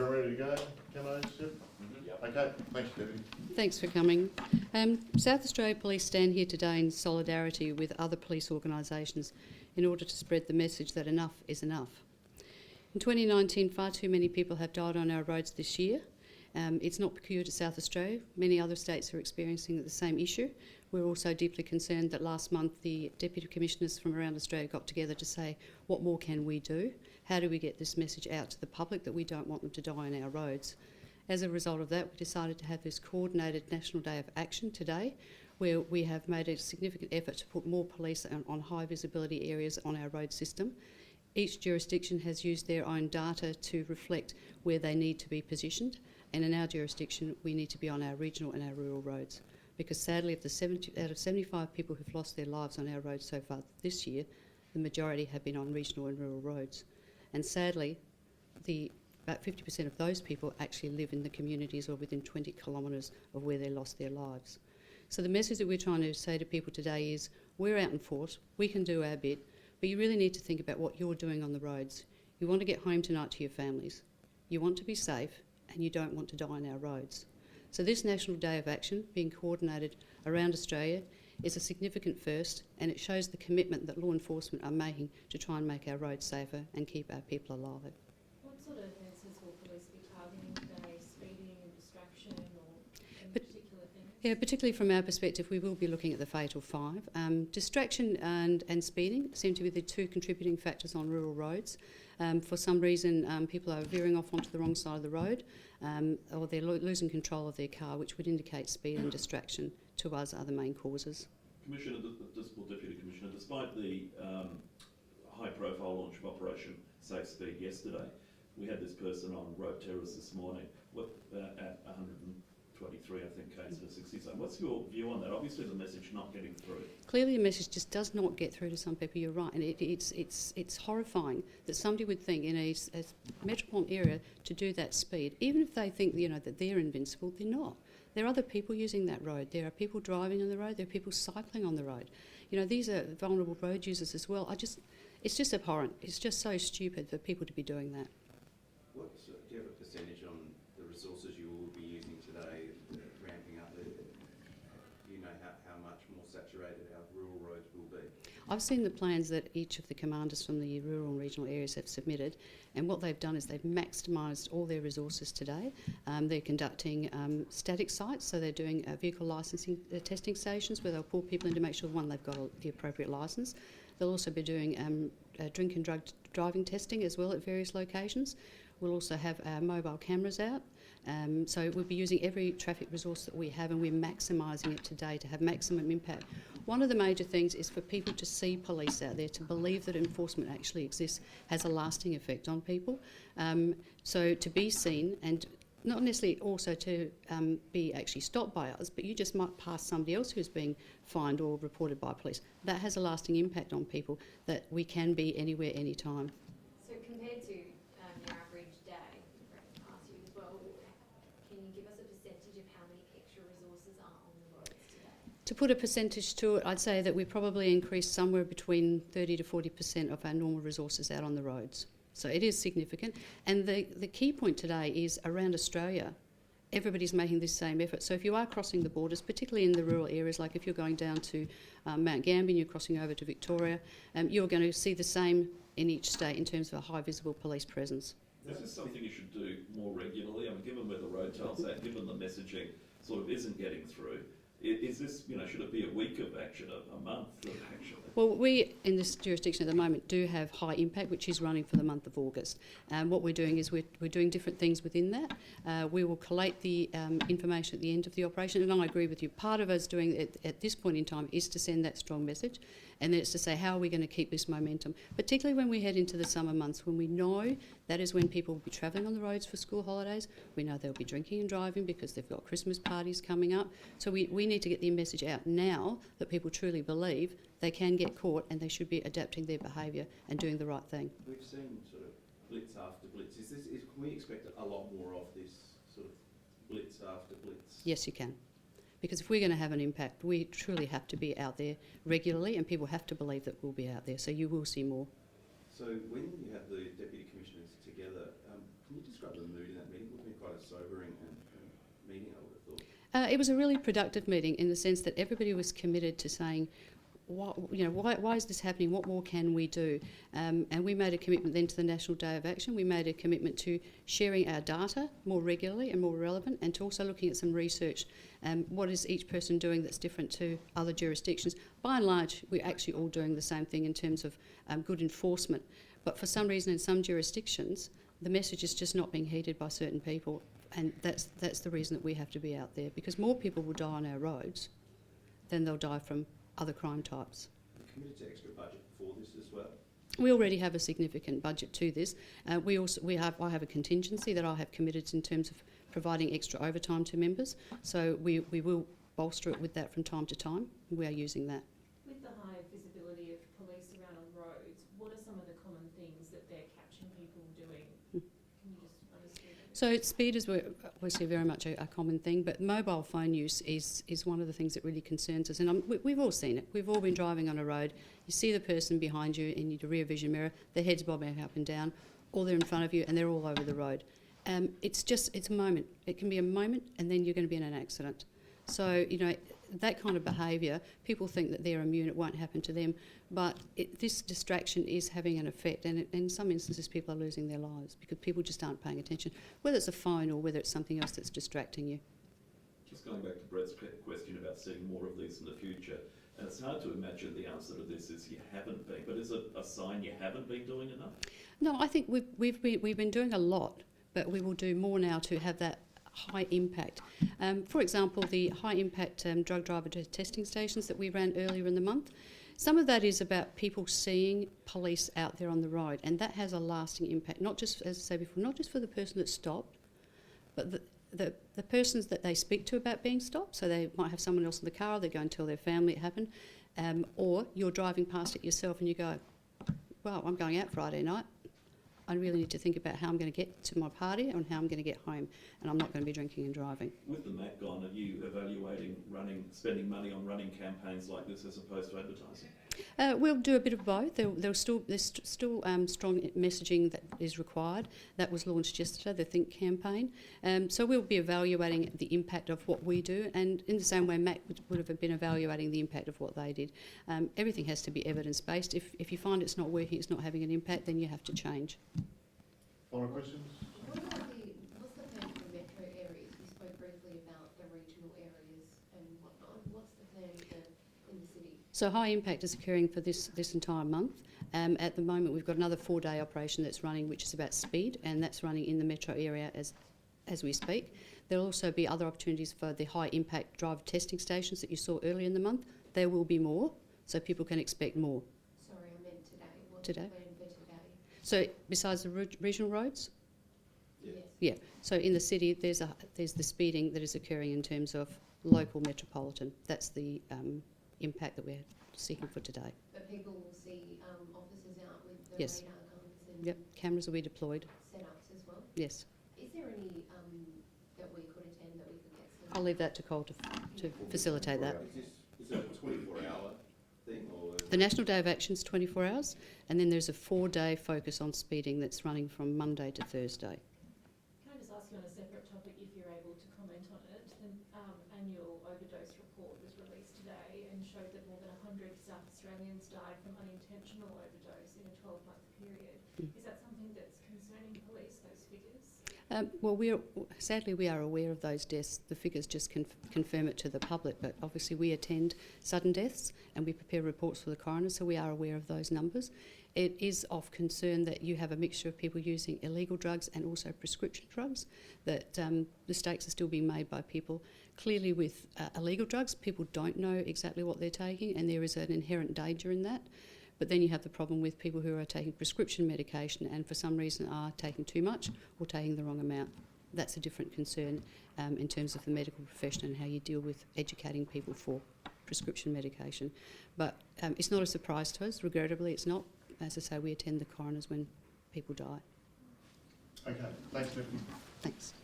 everyone ready to go? Can I, Steph? Yep. Okay, thanks, Deputy. Thanks for coming. South Australia Police stand here today in solidarity with other police organisations in order to spread the message that enough is enough. In 2019, far too many people have died on our roads this year. It's not peculiar to South Australia. Many other states are experiencing the same issue. We're also deeply concerned that last month the Deputy Commissioners from around Australia got together to say, what more can we do? How do we get this message out to the public that we don't want them to die on our roads? As a result of that, we decided to have this coordinated National Day of Action today, where we have made a significant effort to put more police on high visibility areas on our road system. Each jurisdiction has used their own data to reflect where they need to be positioned, and in our jurisdiction we need to be on our regional and our rural roads, because sadly out of 75 people who've lost their lives on our roads so far this year, the majority have been on regional and rural roads. And sadly, about 50% of those people actually live in the communities or within 20 kilometres of where they lost their lives. So the message that we're trying to say to people today is, we're out in force, we can do our bit, but you really need to think about what you're doing on the roads. You want to get home tonight to your families, you want to be safe, and you don't want to die on our roads. So this National Day of Action, being coordinated around Australia, is a significant first, and it shows the commitment that law enforcement are making to try and make our roads safer and keep our people alive. What sort of offences will police be targeting today? Speeding and distraction, or any particular things? Yeah, particularly from our perspective, we will be looking at the fatal five. Distraction and speeding seem to be the two contributing factors on rural roads. For some reason, people are veering off onto the wrong side of the road, or they're losing control of their car, which would indicate speed and distraction to us are the main causes. Commissioner, Deputy Commissioner, despite the high-profile launch of Operation Safe Speed yesterday, we had this person on road terrors this morning at 123, I think, K's per 60. So what's your view on that? Obviously the message not getting through. Clearly the message just does not get through to some people, you're right, and it's horrifying that somebody would think in a metropolitan area to do that speed, even if they think that they're invincible, they're not. There are other people using that road, there are people driving on the road, there are people cycling on the road. These are vulnerable road users as well. It's just abhorrent, it's just so stupid for people to be doing that. Do you have a percentage on the resources you will be using today, ramping up? Do you know how much more saturated our rural roads will be? I've seen the plans that each of the commanders from the rural and regional areas have submitted, and what they've done is they've maximised all their resources today. They're conducting static sites, so they're doing vehicle licensing testing stations where they'll pull people in to make sure, one, they've got the appropriate licence. They'll also be doing drink and drug driving testing as well at various locations. We'll also have our mobile cameras out. So we'll be using every traffic resource that we have, and we're maximising it today to have maximum impact. One of the major things is for people to see police out there, to believe that enforcement actually exists, has a lasting effect on people. So to be seen, and not necessarily also to be actually stopped by us, but you just might pass somebody else who's being fined or reported by police. That has a lasting impact on people, that we can be anywhere, anytime. So compared to your average day, past you as well, can you give us a percentage of how many extra resources are on the roads today? To put a percentage to it, I'd say that we probably increased somewhere between 30 to 40% of our normal resources out on the roads. So it is significant. And the key point today is around Australia, everybody's making this same effort. So if you are crossing the borders, particularly in the rural areas, like if you're going down to Mount Gambier and you're crossing over to Victoria, you're going to see the same in each state in terms of a high visible police presence. Is this something you should do more regularly? I mean, given where the road tells that, given the messaging sort of isn't getting through, is this, should it be a week of action, a month of action? Well, we in this jurisdiction at the moment do have high impact, which is running for the month of August. What we're doing is we're doing different things within that. We will collate the information at the end of the operation, and I agree with you. Part of us doing it at this point in time is to send that strong message, and then it's to say, how are we going to keep this momentum, particularly when we head into the summer months, when we know that is when people will be travelling on the roads for school holidays. We know they'll be drinking and driving because they've got Christmas parties coming up. So we need to get the message out now that people truly believe they can get caught and they should be adapting their behaviour and doing the right thing. We've seen sort of blitz after blitz. Can we expect a lot more of this sort of blitz after blitz? Yes, you can. Because if we're going to have an impact, we truly have to be out there regularly, and people have to believe that we'll be out there. So you will see more. So when you have the Deputy Commissioners together, Can you describe the mood in that meeting? It would have been quite a sobering meeting, I would have thought. It was a really productive meeting in the sense that everybody was committed to saying, why is this happening? What more can we do? And we made a commitment then to the National Day of Action. We made a commitment to sharing our data more regularly and more relevant, and to also looking at some research. What is each person doing that's different to other jurisdictions? By and large, we're actually all doing the same thing in terms of good enforcement. But for some reason, in some jurisdictions, the message is just not being heeded by certain people. And that's the reason that we have to be out there, because more people will die on our roads than they'll die from other crime types. Are you committed to extra budget for this as well? We already have a significant budget to this. I have a contingency that I have committed in terms of providing extra overtime to members. So we will bolster it with that from time to time. We are using that. With the high visibility of police around on roads, what are some of the common things that they're catching people doing? Can you just run us through that? So speed is obviously very much a common thing, but mobile phone use is one of the things that really concerns us. And we've all seen it. We've all been driving on a road. You see the person behind you in your rear vision mirror, their head's bobbing up and down, or they're in front of you and they're all over the road. It's a moment. It can be a moment and then you're going to be in an accident. So, that kind of behaviour, people think that they're immune, it won't happen to them, but this distraction is having an effect, and in some instances people are losing their lives because people just aren't paying attention, whether it's a phone or whether it's something else that's distracting you. Just going back to Brett's question about seeing more of these in the future, and it's hard to imagine the answer to this is you haven't been, but is it a sign you haven't been doing enough? No, I think we've been doing a lot, but we will do more now to have that high impact. For example, the high impact drug driver testing stations that we ran earlier in the month, some of that is about people seeing police out there on the road, and that has a lasting impact, not just, as I said before, not just for the person that stopped, but the persons that they speak to about being stopped. So they might have someone else in the car, they go and tell their family it happened, or you're driving past it yourself and you go, well, I'm going out Friday night. I really need to think about how I'm going to get to my party and how I'm going to get home, and I'm not going to be drinking and driving. With the MAC gone, are you evaluating spending money on running campaigns like this as opposed to advertising? We'll do a bit of both. There's still strong messaging that is required. That was launched yesterday, the Think campaign. So we'll be evaluating the impact of what we do, and in the same way MAC would have been evaluating the impact of what they did. Everything has to be evidence-based. If you find it's not working, it's not having an impact, then you have to change. Final questions? What's the plan for the metro areas? We spoke briefly about the regional areas and whatnot. What's the plan in the city? So high impact is occurring for this entire month. At the moment, we've got another 4-day operation that's running, which is about speed, and that's running in the metro area as we speak. There'll also be other opportunities for the high impact driver testing stations that you saw earlier in the month. There will be more, so people can expect more. Sorry, I meant today. What's Today? the plan for today? So besides the regional roads? Yeah. Yes. Yeah. So in the city, there's the speeding that is occurring in terms of local metropolitan. That's the impact that we're seeking for today. But people will see officers out with the Yes. radar guns and Yep. Cameras will be deployed. setups as well. Yes. Is there any that we could attend that we could get some? I'll leave that to Cole to facilitate that. Is that a 24-hour thing, or? The National Day of Action is 24 hours, and then there's a 4-day focus on speeding that's running from Monday to Thursday. Can I just ask you on a separate topic, if you're able to comment on it? The annual overdose report was released today and showed that more than 100 South Australians died from unintentional overdose in a 12-month period. Is that something that's concerning police, those figures? Well, sadly we are aware of those deaths. The figures just confirm it to the public, but obviously we attend sudden deaths and we prepare reports for the coroner, so we are aware of those numbers. It is of concern that you have a mixture of people using illegal drugs and also prescription drugs, that mistakes are still being made by people. Clearly with illegal drugs, people don't know exactly what they're taking, and there is an inherent danger in that. But then you have the problem with people who are taking prescription medication and for some reason are taking too much or taking the wrong amount. That's a different concern in terms of the medical profession and how you deal with educating people for prescription medication. But it's not a surprise to us, regrettably it's not. As I say, we attend the coroners when people die. Okay, thanks, Stephanie. Thanks.